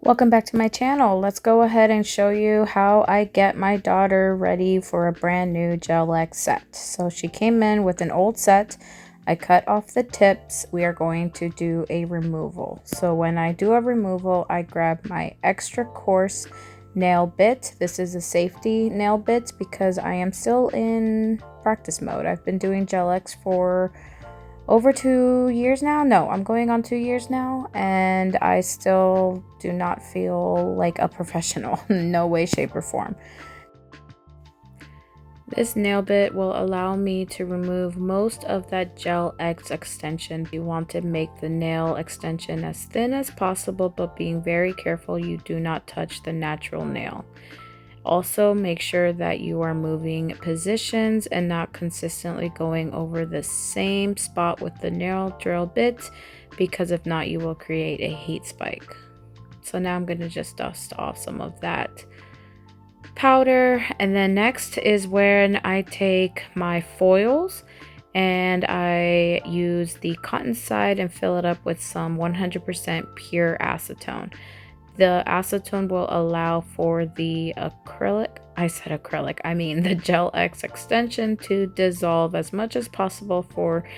Welcome back to my channel. Let's go ahead and show you how I get my daughter ready for a brand new Gel X set. So she came in with an old set. I cut off the tips. We are going to do a removal. So when I do a removal, I grab my extra coarse nail bit. This is a safety nail bit because I am still in practice mode. I've been doing Gel X for over 2 years now. No, I'm going on 2 years now, and I still do not feel like a professional. No way, shape, or form. This nail bit will allow me to remove most of that Gel X extension. You want to make the nail extension as thin as possible, but being very careful you do not touch the natural nail. Also, make sure that you are moving positions and not consistently going over the same spot with the nail drill bit, because if not, you will create a heat spike. So now I'm going to just dust off some of that powder, and then next is when I take my foils and I use the cotton side and fill it up with some 100% pure acetone. The acetone will allow for the the Gel X extension to dissolve as much as possible for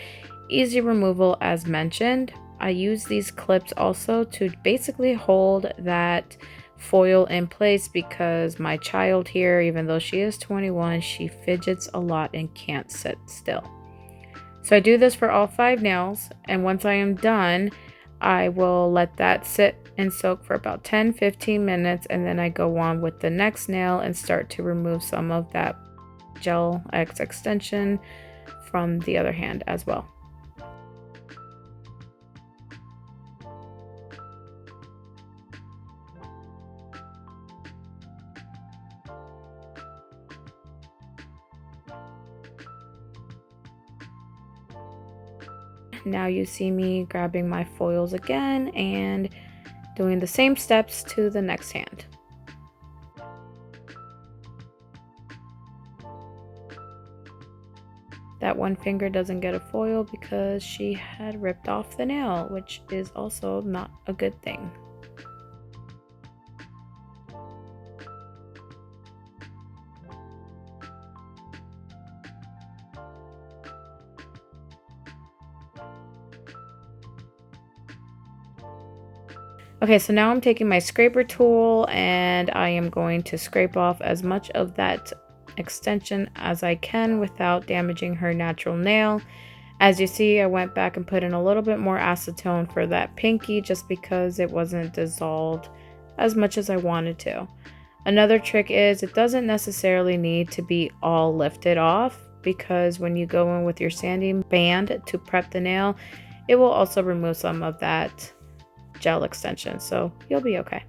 easy removal as mentioned. I use these clips also to basically hold that foil in place because my child here, even though she is 21, she fidgets a lot and can't sit still. So I do this for all 5 nails, and once I am done, I will let that sit and soak for about 10-15 minutes, and then I go on with the next nail and start to remove some of that Gel X extension from the other hand as well. Now you see me grabbing my foils again and doing the same steps to the next hand. That one finger doesn't get a foil because she had ripped off the nail, which is also not a good thing. Okay, so now I'm taking my scraper tool and I am going to scrape off as much of that extension as I can without damaging her natural nail. As you see, I went back and put in a little bit more acetone for that pinky just because it wasn't dissolved as much as I wanted to. Another trick is it doesn't necessarily need to be all lifted off, because when you go in with your sanding band to prep the nail, it will also remove some of that gel extension, so you'll be okay.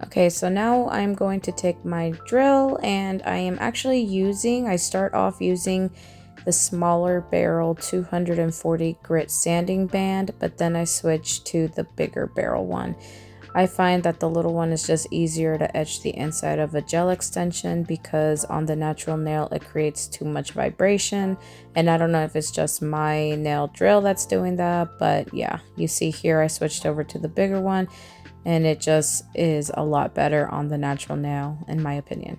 Okay, so now I'm going to take my drill, and I am actually I start off using the smaller barrel 240 grit sanding band, but then I switch to the bigger barrel one. I find that the little one is just easier to etch the inside of a gel extension because on the natural nail it creates too much vibration, and I don't know if it's just my nail drill that's doing that, but yeah, you see here I switched over to the bigger one and it just is a lot better on the natural nail in my opinion.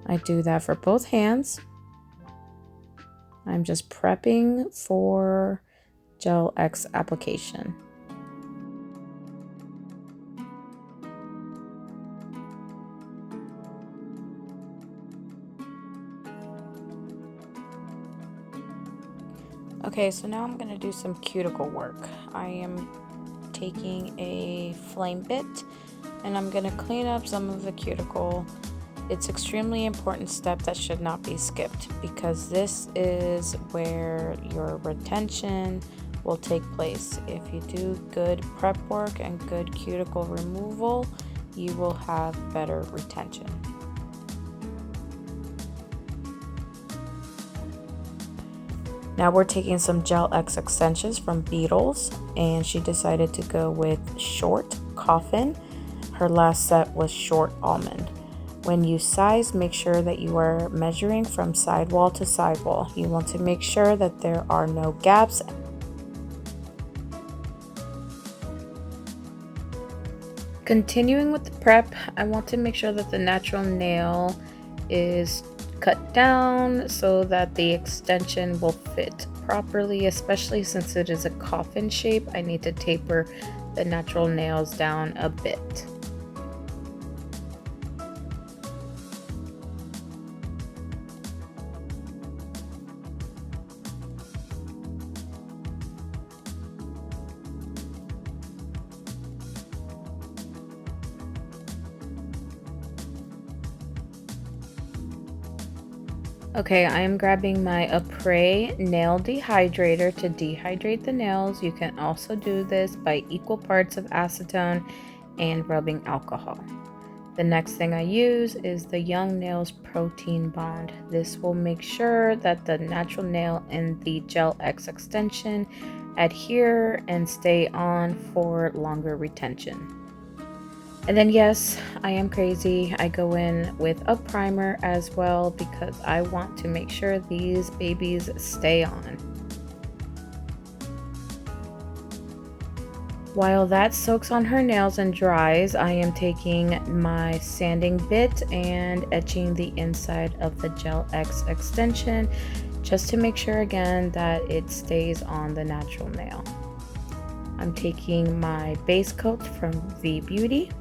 I do that for both hands. I'm just prepping for Gel X application. Okay, so now I'm going to do some cuticle work. I am taking a flame bit and I'm going to clean up some of the cuticle. It's an extremely important step that should not be skipped because this is where your retention will take place. If you do good prep work and good cuticle removal, you will have better retention. Now we're taking some Gel X extensions from Beetles, and she decided to go with Short Coffin. Her last set was short almond. When you size, make sure that you are measuring from sidewall to sidewall. You want to make sure that there are no gaps. Continuing with the prep, I want to make sure that the natural nail is cut down so that the extension will fit properly, especially since it is a coffin shape. I need to taper the natural nails down a bit. Okay, I am grabbing my Apres nail dehydrator to dehydrate the nails. You can also do this by equal parts of acetone and rubbing alcohol. The next thing I use is the Young Nails Protein Bond. This will make sure that the natural nail and the Gel X extension adhere and stay on for longer retention. And then yes, I am crazy. I go in with a primer as well because I want to make sure these babies stay on. While that soaks on her nails and dries, I am taking my sanding bit and etching the inside of the Gel X extension just to make sure again that it stays on the natural nail. I'm taking my base coat from V Beauty.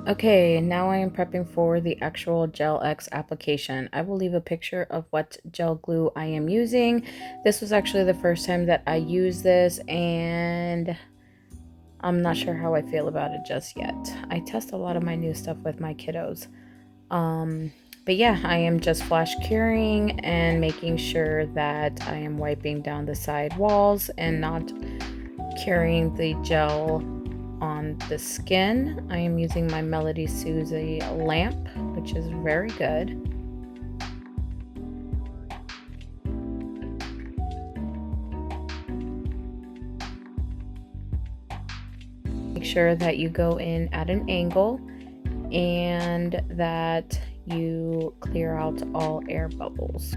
Okay, now I am prepping for the actual Gel X application. I will leave a picture of what gel glue I am using. This was actually the first time that I used this, and I'm not sure how I feel about it just yet. I test a lot of my new stuff with my kiddos. But yeah, I am just flash curing and making sure that I am wiping down the side walls and not curing the gel on the skin. I am using my Melody Susie lamp, which is very good. Make sure that you go in at an angle and that you clear out all air bubbles.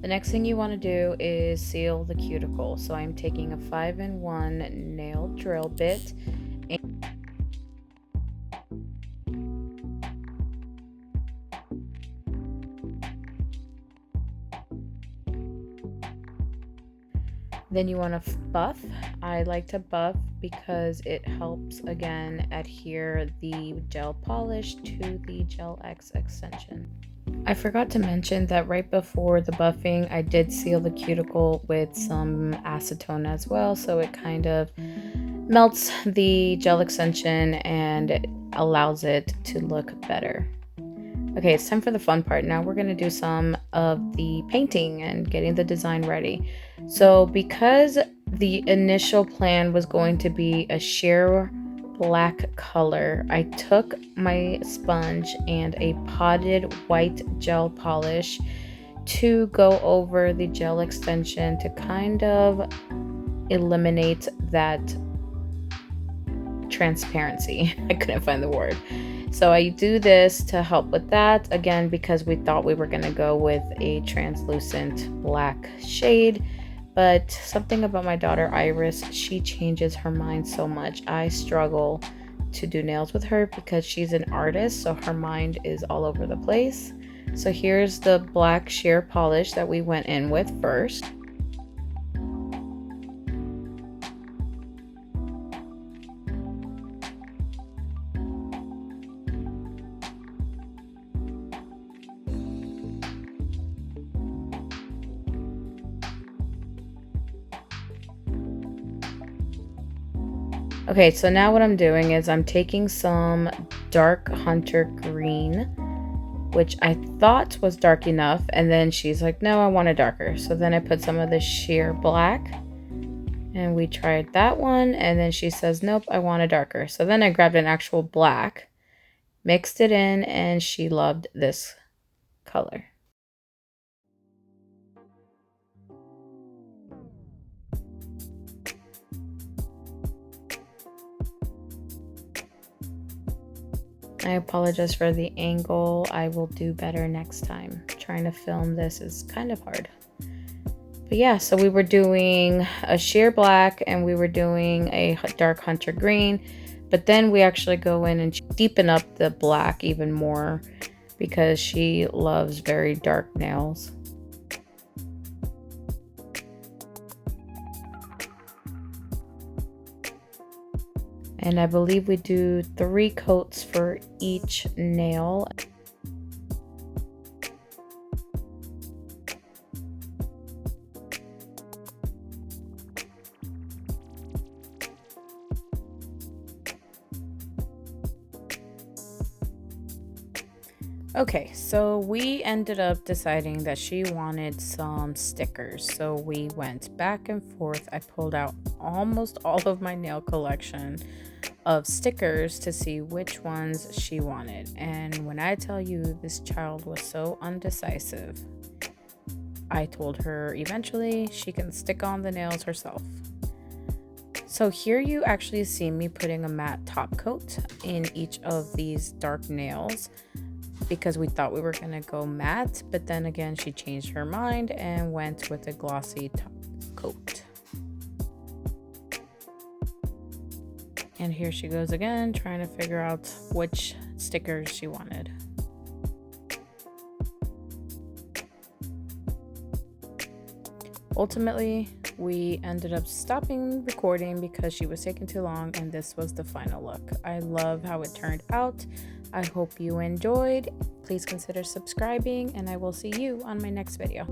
The next thing you want to do is seal the cuticle. So I'm taking a 5-in-1 nail drill bit. Then you want to buff. I like to buff because it helps again adhere the gel polish to the Gel X extension. I forgot to mention that right before the buffing, I did seal the cuticle with some acetone as well, so it kind of melts the gel extension and it allows it to look better. Okay, it's time for the fun part. Now we're going to do some of the painting and getting the design ready. So because the initial plan was going to be a sheer black color, I took my sponge and a potted white gel polish to go over the gel extension to kind of eliminate that transparency. I couldn't find the word. So I do this to help with that, again, because we thought we were going to go with a translucent black shade. But something about my daughter Iris, she changes her mind so much. I struggle to do nails with her because she's an artist, so her mind is all over the place. So here's the black sheer polish that we went in with first. Okay, so now what I'm doing is I'm taking some dark hunter green, which I thought was dark enough, and then she's like, no, I want it darker. So then I put some of the sheer black, and we tried that one, and then she says, nope, I want it darker. So then I grabbed an actual black, mixed it in, and she loved this color. I apologize for the angle. I will do better next time. Trying to film this is kind of hard. But yeah, so we were doing a sheer black and we were doing a dark hunter green. But then we actually go in and deepen up the black even more because she loves very dark nails. And I believe we do 3 coats for each nail. Okay, so we ended up deciding that she wanted some stickers. So we went back and forth. I pulled out almost all of my nail collection of stickers to see which ones she wanted. And when I tell you this child was so undecisive, I told her eventually she can stick on the nails herself. So here you actually see me putting a matte top coat in each of these dark nails because we thought we were gonna go matte, but then again she changed her mind and went with a glossy top coat. And here she goes again, trying to figure out which stickers she wanted. Ultimately, we ended up stopping recording because she was taking too long, and this was the final look. I love how it turned out. I hope you enjoyed. Please consider subscribing, and I will see you on my next video.